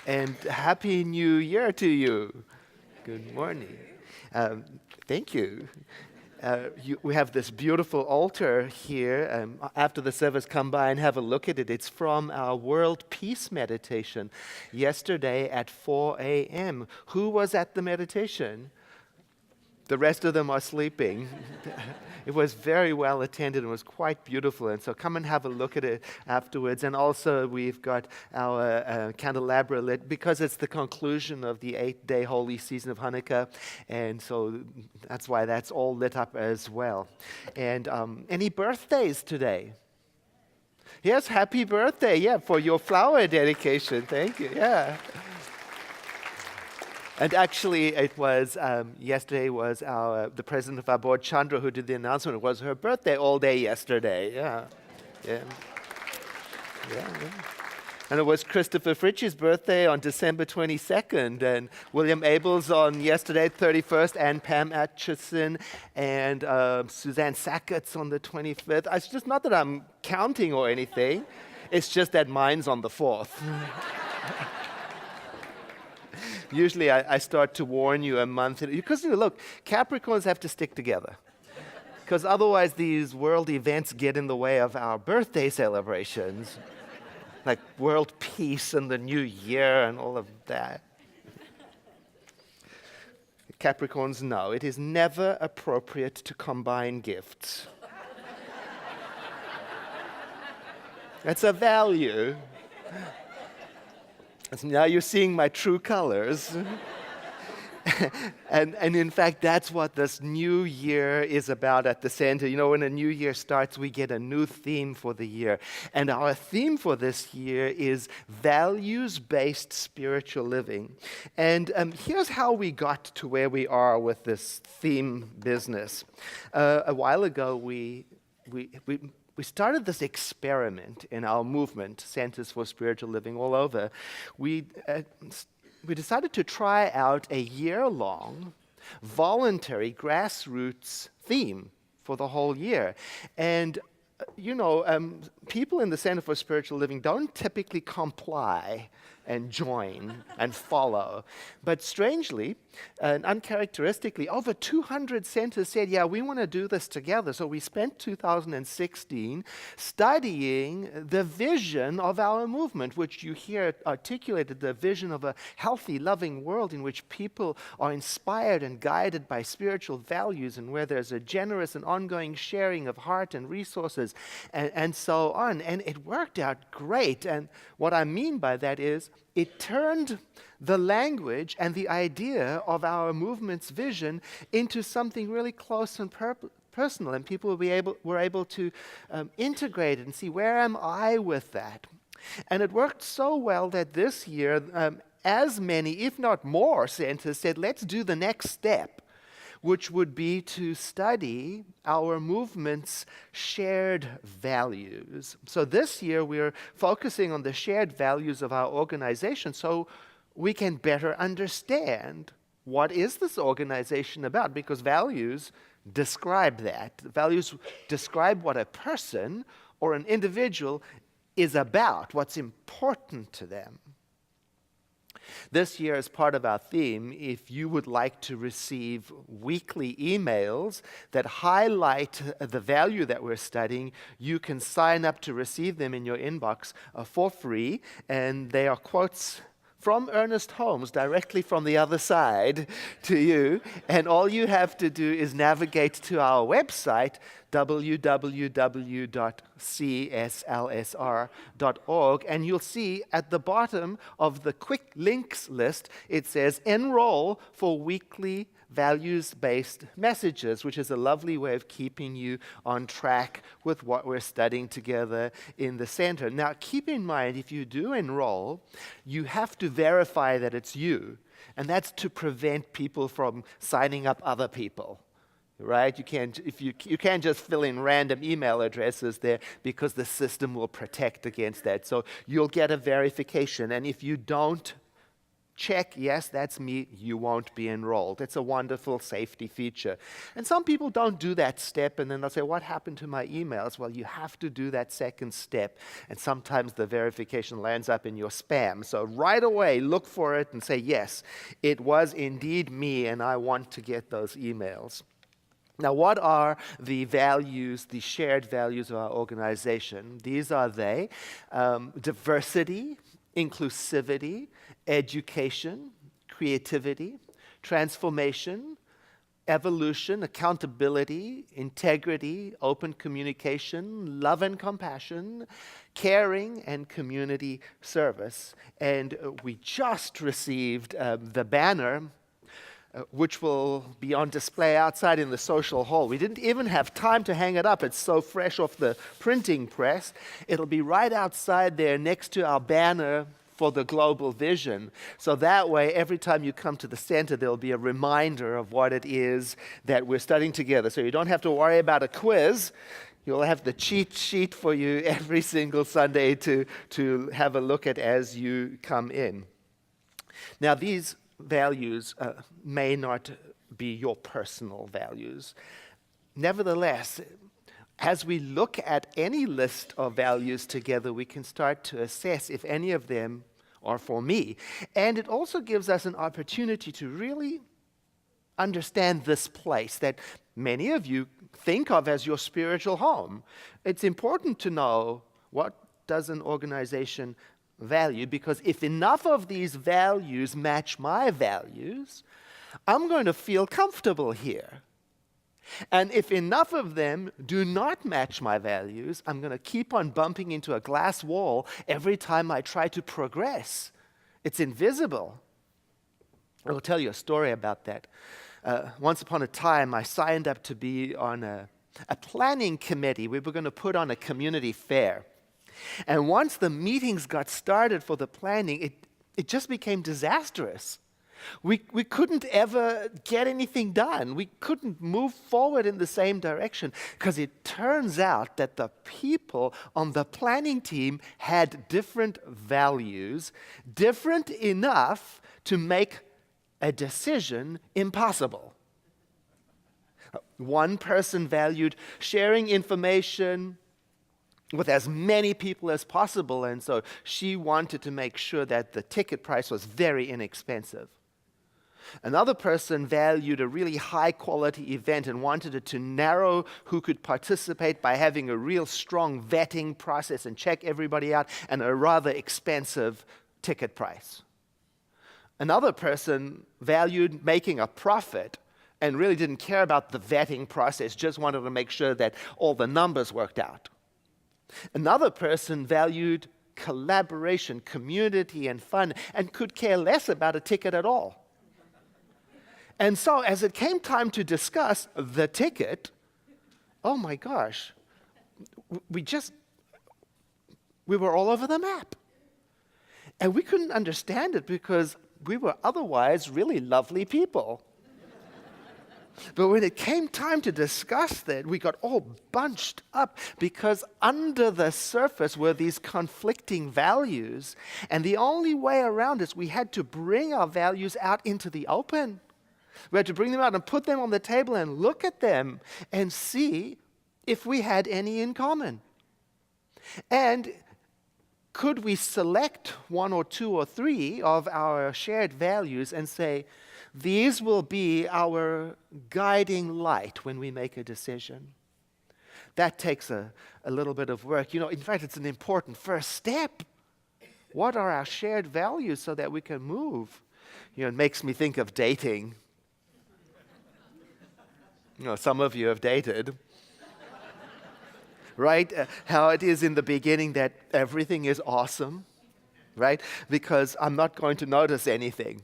and Happy New Year to you. Good morning. Um, Thank you. We have this beautiful altar here. After the service, come by and have a look at it. It's from our World Peace Meditation yesterday at 4 a.m. Who was at the meditation? The rest of them are sleeping. It was very well attended and was quite beautiful. And so come and have a look at it afterwards. And also we've got our candelabra lit because it's the conclusion of the 8-day holy season of Hanukkah. And so that's why that's all lit up as well. And any birthdays today? Yes, happy birthday. Yeah, for your flower dedication. Thank you. Yeah. And actually, it was yesterday was the president of our board, Chandra, who did the announcement. It was her birthday all day yesterday. Yeah, yeah, yeah. And it was Christopher Fritchie's birthday on December 22nd, and William Abel's on yesterday, 31st, and Pam Atchison, and Suzanne Sackett's on the 25th. It's just not that I'm counting or anything. It's just that mine's on the 4th. Usually I start to warn you a month, because look, Capricorns have to stick together, because otherwise these world events get in the way of our birthday celebrations, like world peace and the new year and all of that. Capricorns know it is never appropriate to combine gifts. That's a value. Now you're seeing my true colors. and in fact, that's what this new year is about at the center. When a new year starts, we get a new theme for the year. And our theme for this year is values-based spiritual living. And here's how we got to where we are with this theme business. A while ago, we started this experiment in our movement, Centers for Spiritual Living all over. We decided to try out a year-long voluntary grassroots theme for the whole year. And, people in the Center for Spiritual Living don't typically comply and join and follow. But strangely and uncharacteristically, over 200 centers said, yeah, we want to do this together. So we spent 2016 studying the vision of our movement, which you hear articulated, the vision of a healthy, loving world in which people are inspired and guided by spiritual values, and where there's a generous and ongoing sharing of heart and resources and so on. And it worked out great. And what I mean by that is it turned the language and the idea of our movement's vision into something really close and personal. And people were able to integrate it and see, where am I with that? And it worked so well that this year, as many, if not more, centers said, let's do the next step, which would be to study our movement's shared values. So this year we're focusing on the shared values of our organization so we can better understand what is this organization about, because values describe that. Values describe what a person or an individual is about, what's important to them. This year, as part of our theme, if you would like to receive weekly emails that highlight the value that we're studying, you can sign up to receive them in your inbox for free. And they are quotes from Ernest Holmes, directly from the other side to you. And all you have to do is navigate to our website, www.cslsr.org, and you'll see at the bottom of the quick links list, it says enroll for weekly values-based messages, which is a lovely way of keeping you on track with what we're studying together in the center. Now, keep in mind, if you do enroll, you have to verify that it's you, and that's to prevent people from signing up other people. Right? You can't just fill in random email addresses there, because the system will protect against that. So you'll get a verification, and if you don't check, yes, that's me, you won't be enrolled. It's a wonderful safety feature. And some people don't do that step, and then they'll say, what happened to my emails? Well, you have to do that second step, and sometimes the verification lands up in your spam. So right away, look for it and say, yes, it was indeed me, and I want to get those emails. Now, what are the values, the shared values of our organization? These are they: diversity, inclusivity, education, creativity, transformation, evolution, accountability, integrity, open communication, love and compassion, caring, and community service. And we just received the banner, which will be on display outside in the social hall. We didn't even have time to hang it up. It's so fresh off the printing press. It'll be right outside there next to our banner for the global vision. So that way, every time you come to the center, there'll be a reminder of what it is that we're studying together. So you don't have to worry about a quiz. You'll have the cheat sheet for you every single Sunday to have a look at as you come in. Now, these values may not be your personal values. Nevertheless, as we look at any list of values together, we can start to assess if any of them are for me. And it also gives us an opportunity to really understand this place that many of you think of as your spiritual home. It's important to know, what does an organization value? Because if enough of these values match my values, I'm going to feel comfortable here. And if enough of them do not match my values, I'm going to keep on bumping into a glass wall every time I try to progress. It's invisible. I'll tell you a story about that. Once upon a time, I signed up to be on a planning committee. We were going to put on a community fair. And once the meetings got started for the planning, it just became disastrous. We couldn't ever get anything done. We couldn't move forward in the same direction because it turns out that the people on the planning team had different values, different enough to make a decision impossible. One person valued sharing information with as many people as possible, and so she wanted to make sure that the ticket price was very inexpensive. Another person valued a really high-quality event and wanted it to narrow who could participate by having a real strong vetting process and check everybody out, and a rather expensive ticket price. Another person valued making a profit and really didn't care about the vetting process, just wanted to make sure that all the numbers worked out. Another person valued collaboration, community, and fun, and could care less about a ticket at all. And so, as it came time to discuss the ticket, oh my gosh, we were all over the map. And we couldn't understand it because we were otherwise really lovely people. But when it came time to discuss that, we got all bunched up because under the surface were these conflicting values. And the only way around is we had to bring our values out into the open. We had to bring them out and put them on the table and look at them and see if we had any in common. And could we select one or two or three of our shared values and say, these will be our guiding light when we make a decision? That takes a little bit of work. In fact, it's an important first step. What are our shared values so that we can move? It makes me think of dating. Some of you have dated. Right? How it is in the beginning that everything is awesome, right? Because I'm not going to notice anything.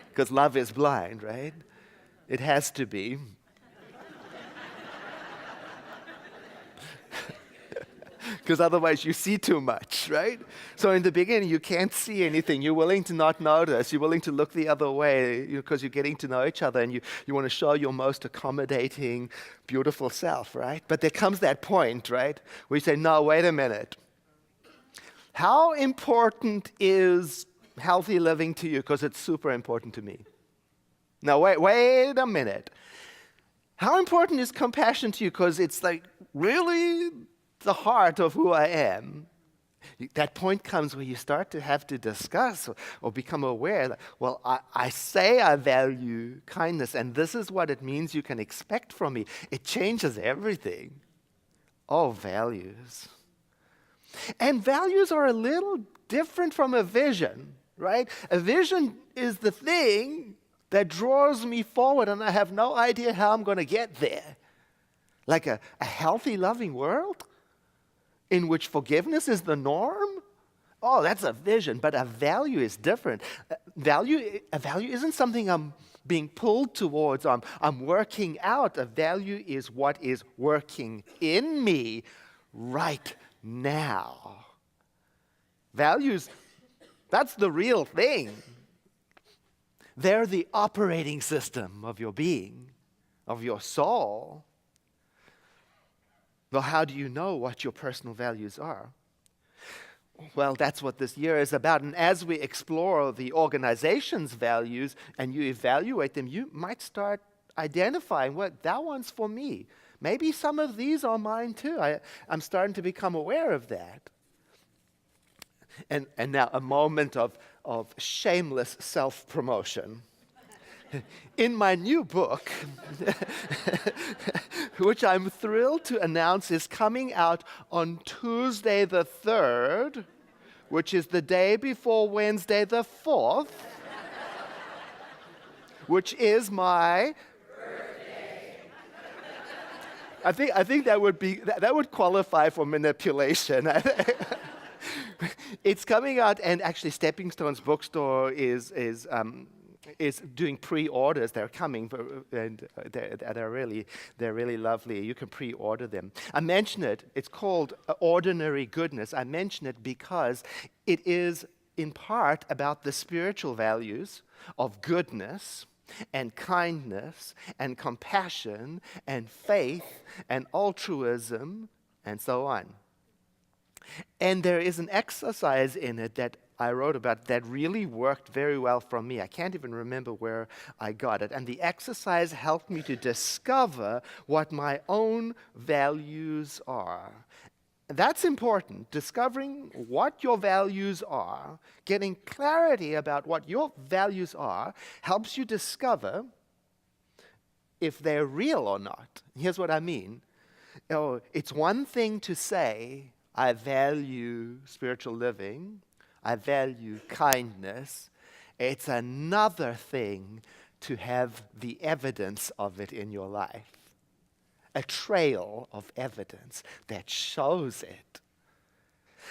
Because love is blind, right? It has to be. Because otherwise you see too much, right? So in the beginning you can't see anything. You're willing to not notice. You're willing to look the other way because you're getting to know each other and you want to show your most accommodating, beautiful self, right? But there comes that point, right, where you say, no, wait a minute. How important is healthy living to you because it's super important to me. Now, wait a minute. How important is compassion to you? Because it's like really the heart of who I am. That point comes where you start to have to discuss or become aware that, well, I say I value kindness, and this is what it means you can expect from me. It changes everything. Oh, values. And values are a little different from a vision, right? A vision is the thing that draws me forward, and I have no idea how I'm going to get there. Like a healthy, loving world in which forgiveness is the norm? Oh, that's a vision, but a value is different. A value isn't something I'm being pulled towards, I'm working out. A value is what is working in me right now. Values, that's the real thing. They're the operating system of your being, of your soul. Well, how do you know what your personal values are? Well, that's what this year is about. And as we explore the organization's values and you evaluate them, you might start identifying what that one's for me. Maybe some of these are mine too. I'm starting to become aware of that. And now a moment of shameless self-promotion. In my new book, which I'm thrilled to announce is coming out on Tuesday the 3rd, which is the day before Wednesday the 4th, which is my birthday. I think that would qualify for manipulation. It's coming out, and actually Stepping Stones Bookstore is doing pre-orders. They're coming, and they're really lovely. You can pre-order them. I mention it. It's called Ordinary Goodness. I mention it because it is in part about the spiritual values of goodness and kindness and compassion and faith and altruism and so on. And there is an exercise in it that I wrote about that really worked very well for me. I can't even remember where I got it. And the exercise helped me to discover what my own values are. That's important. Discovering what your values are, getting clarity about what your values are, helps you discover if they're real or not. Here's what I mean. It's one thing to say, I value spiritual living, I value kindness. It's another thing to have the evidence of it in your life. A trail of evidence that shows it.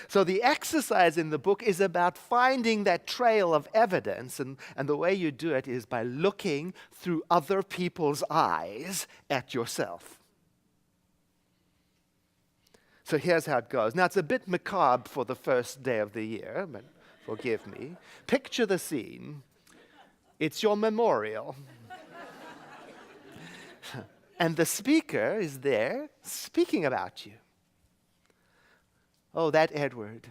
So the exercise in the book is about finding that trail of evidence, and the way you do it is by looking through other people's eyes at yourself. So here's how it goes. Now, it's a bit macabre for the first day of the year, but forgive me. Picture the scene. It's your memorial. And the speaker is there speaking about you. Oh, that Edward.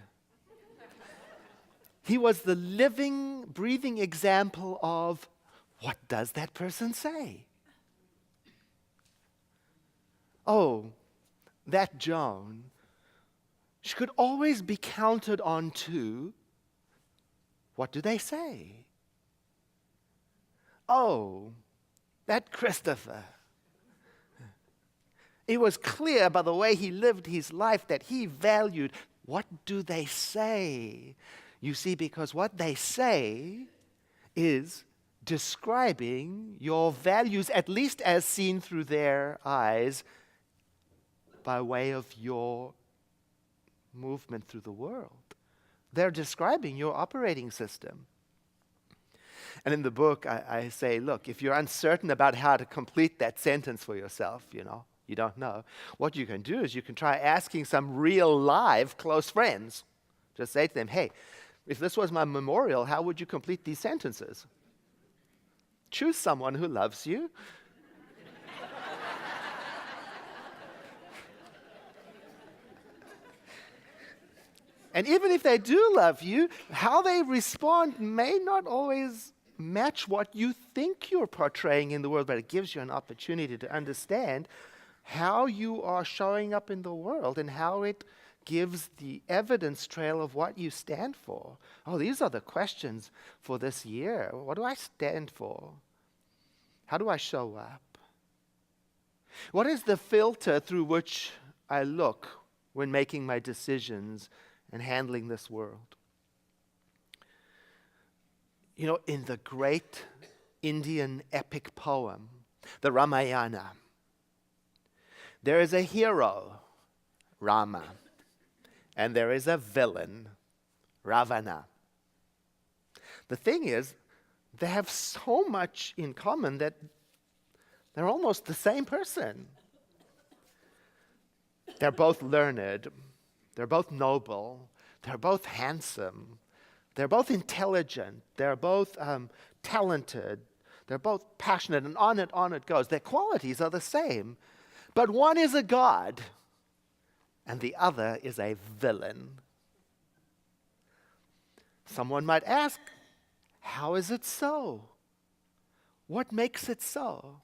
He was the living, breathing example of what does that person say? Oh, that Joan, she could always be counted on to, what do they say? Oh, that Christopher. It was clear by the way he lived his life that he valued, what do they say? You see, because what they say is describing your values, at least as seen through their eyes, by way of your movement through the world. They're describing your operating system. And in the book, I say, look, if you're uncertain about how to complete that sentence for yourself, you don't know, what you can do is you can try asking some real live close friends. Just say to them, hey, if this was my memorial, how would you complete these sentences? Choose someone who loves you. And even if they do love you, how they respond may not always match what you think you're portraying in the world, but it gives you an opportunity to understand how you are showing up in the world and how it gives the evidence trail of what you stand for. Oh, these are the questions for this year. What do I stand for? How do I show up? What is the filter through which I look when making my decisions and handling this world? You know, in the great Indian epic poem, the Ramayana, there is a hero, Rama, and there is a villain, Ravana. The thing is, they have so much in common that they're almost the same person. They're both learned, they're both noble, they're both handsome, they're both intelligent, they're both talented, they're both passionate, and on it goes. Their qualities are the same, but one is a god, and the other is a villain. Someone might ask, how is it so? What makes it so?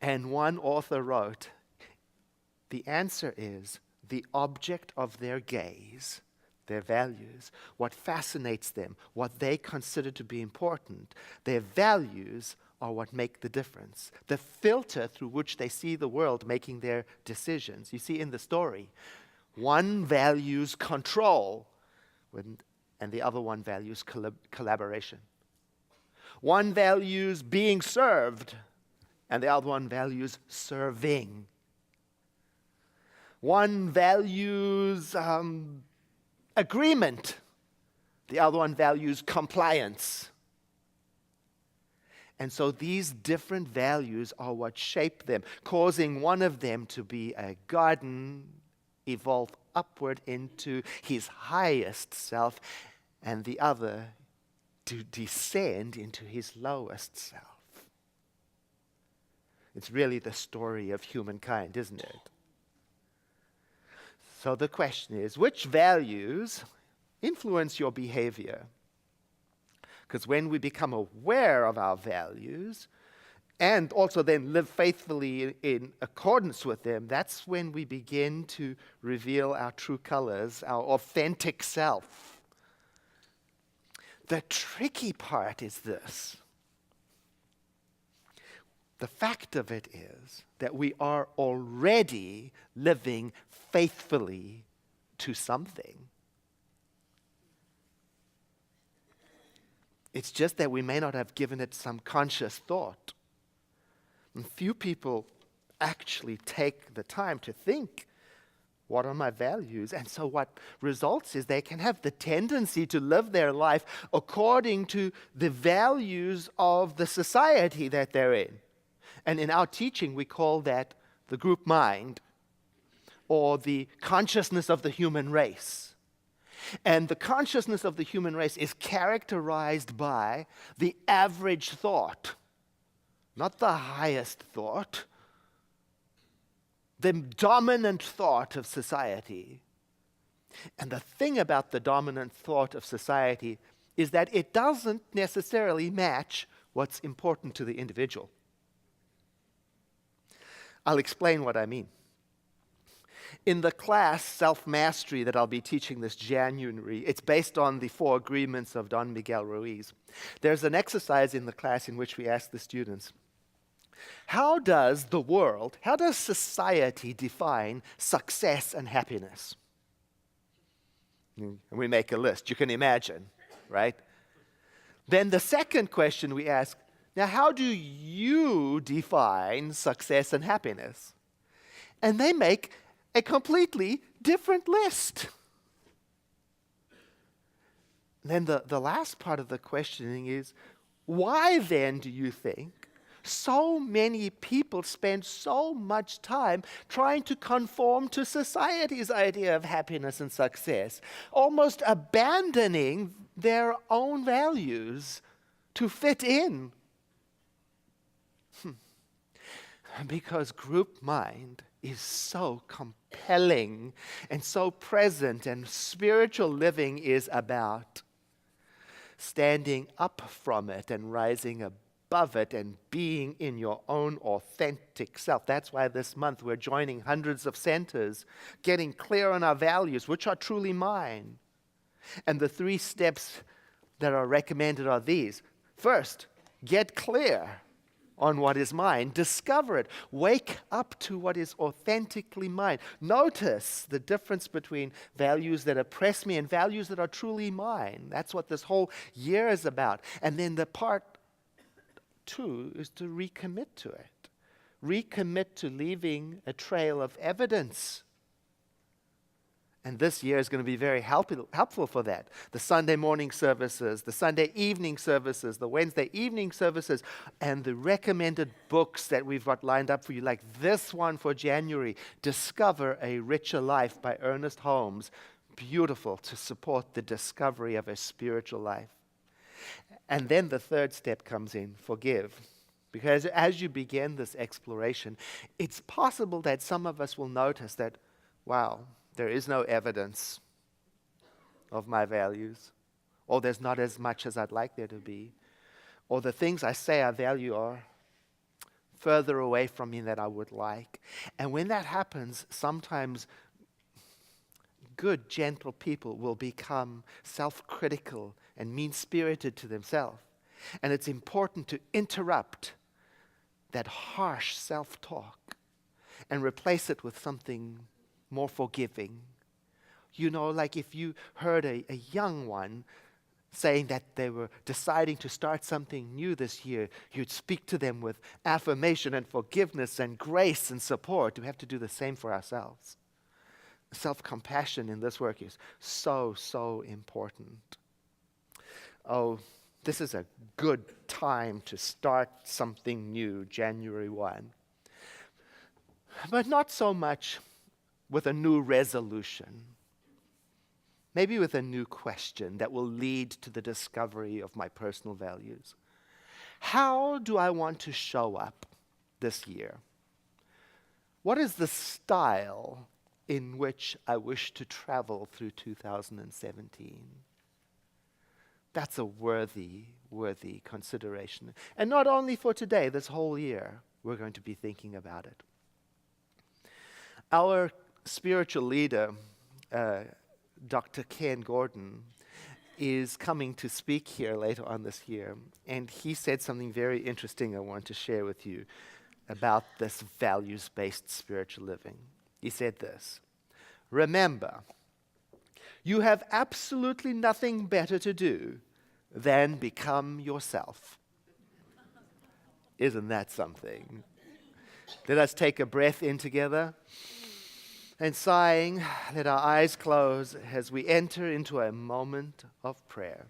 And one author wrote, the answer is the object of their gaze, their values, what fascinates them, what they consider to be important. Their values are what make the difference, the filter through which they see the world making their decisions. You see in the story, one values control, and the other one values collaboration. One values being served, and the other one values serving. One values agreement, the other one values compliance. And so these different values are what shape them, causing one of them to be a garden, evolve upward into his highest self, and the other to descend into his lowest self. It's really the story of humankind, isn't it? So the question is, which values influence your behavior? Because when we become aware of our values and also then live faithfully in accordance with them, that's when we begin to reveal our true colors, our authentic self. The tricky part is this. The fact of it is that we are already living faithfully to something. It's just that we may not have given it some conscious thought. And few people actually take the time to think, what are my values? And so what results is they can have the tendency to live their life according to the values of the society that they're in. And in our teaching, we call that the group mind, or the consciousness of the human race. And the consciousness of the human race is characterized by the average thought, not the highest thought, the dominant thought of society. And the thing about the dominant thought of society is that it doesn't necessarily match what's important to the individual. I'll explain what I mean. In the class Self-Mastery that I'll be teaching this January, it's based on the 4 agreements of Don Miguel Ruiz. There's an exercise in the class in which we ask the students, how does the world, how does society define success and happiness? And we make a list, you can imagine, right? Then the second question we ask, now how do you define success and happiness? And they make a completely different list. Then the last part of the questioning is, why then do you think so many people spend so much time trying to conform to society's idea of happiness and success, almost abandoning their own values to fit in? Because group mind is so compelling and so present, and spiritual living is about standing up from it and rising above it and being in your own authentic self. That's why this month we're joining hundreds of centers, getting clear on our values, which are truly mine. And the 3 steps that are recommended are these. First, get clear on what is mine. Discover it. Wake up to what is authentically mine. Notice the difference between values that oppress me and values that are truly mine. That's what this whole year is about. And then the part 2 is to recommit to it. Recommit to leaving a trail of evidence. And this year is going to be very helpful for that. The Sunday morning services, the Sunday evening services, the Wednesday evening services, and the recommended books that we've got lined up for you, like this one for January, Discover a Richer Life by Ernest Holmes. Beautiful to support the discovery of a spiritual life. And then the 3rd step comes in, forgive. Because as you begin this exploration, it's possible that some of us will notice that, wow, there is no evidence of my values, or there's not as much as I'd like there to be, or the things I say I value are further away from me than I would like. And when that happens, sometimes good, gentle people will become self-critical and mean-spirited to themselves. And it's important to interrupt that harsh self-talk and replace it with something more forgiving. You know, like if you heard a young one saying that they were deciding to start something new this year, you'd speak to them with affirmation and forgiveness and grace and support. We have to do the same for ourselves. Self-compassion in this work is so, so important. Oh, this is a good time to start something new, January 1. But not so much with a new resolution. Maybe with a new question that will lead to the discovery of my personal values. How do I want to show up this year? What is the style in which I wish to travel through 2017? That's a worthy consideration. And not only for today, this whole year, we're going to be thinking about it. Our spiritual leader, Dr. Ken Gordon, is coming to speak here later on this year. And he said something very interesting I want to share with you about this values-based spiritual living. He said this: remember, you have absolutely nothing better to do than become yourself. Isn't that something? Let us take a breath in together. And sighing, let our eyes close as we enter into a moment of prayer,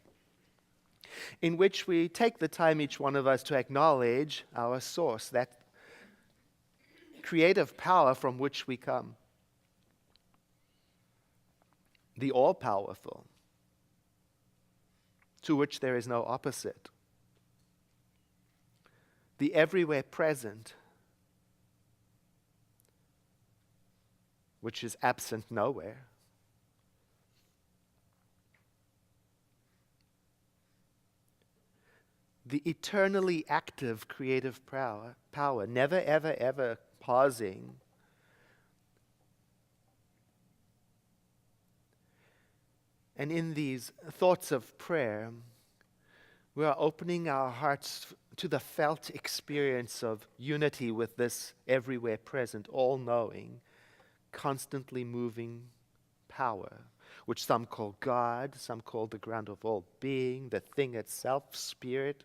in which we take the time, each one of us, to acknowledge our source, that creative power from which we come, the all-powerful, to which there is no opposite, the everywhere present, which is absent nowhere. The eternally active creative power, never, ever, ever pausing. And in these thoughts of prayer, we are opening our hearts to the felt experience of unity with this everywhere present, all-knowing, constantly moving power, which some call God, some call the ground of all being, the thing itself, spirit.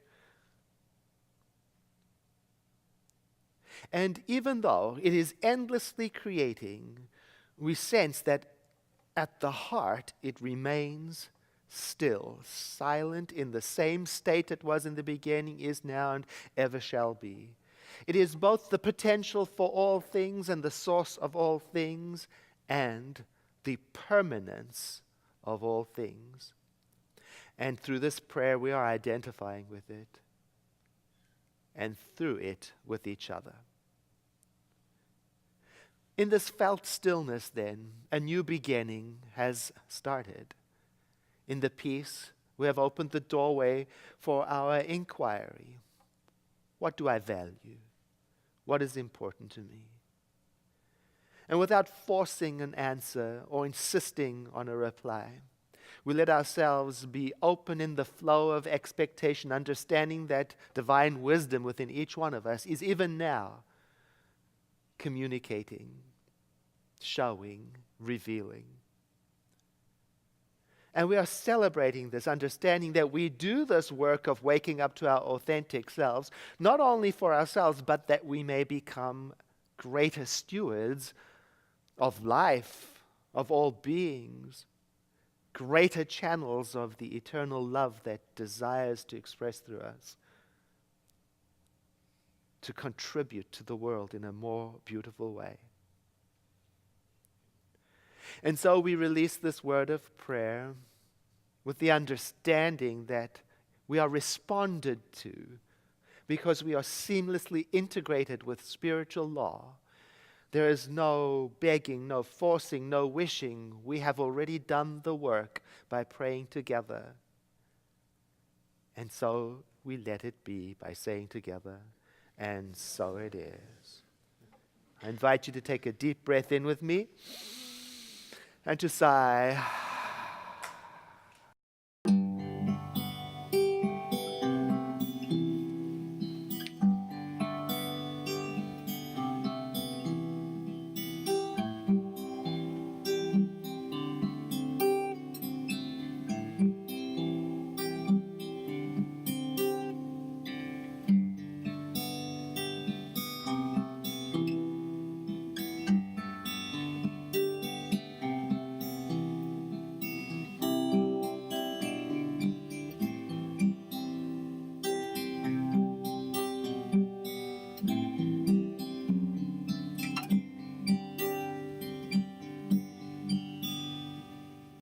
And even though it is endlessly creating, we sense that at the heart it remains still, silent, in the same state it was in the beginning, is now, and ever shall be. It is both the potential for all things and the source of all things, and the permanence of all things. And through this prayer, we are identifying with it, and through it with each other. In this felt stillness, then, a new beginning has started. In the peace, we have opened the doorway for our inquiry. What do I value? What is important to me? And without forcing an answer or insisting on a reply, we let ourselves be open in the flow of expectation, understanding that divine wisdom within each one of us is even now communicating, showing, revealing. And we are celebrating this, understanding that we do this work of waking up to our authentic selves, not only for ourselves, but that we may become greater stewards of life, of all beings, greater channels of the eternal love that desires to express through us, to contribute to the world in a more beautiful way. And so we release this word of prayer with the understanding that we are responded to because we are seamlessly integrated with spiritual law. There is no begging, no forcing, no wishing. We have already done the work by praying together. And so we let it be by saying together, and so it is. I invite you to take a deep breath in with me and to sigh.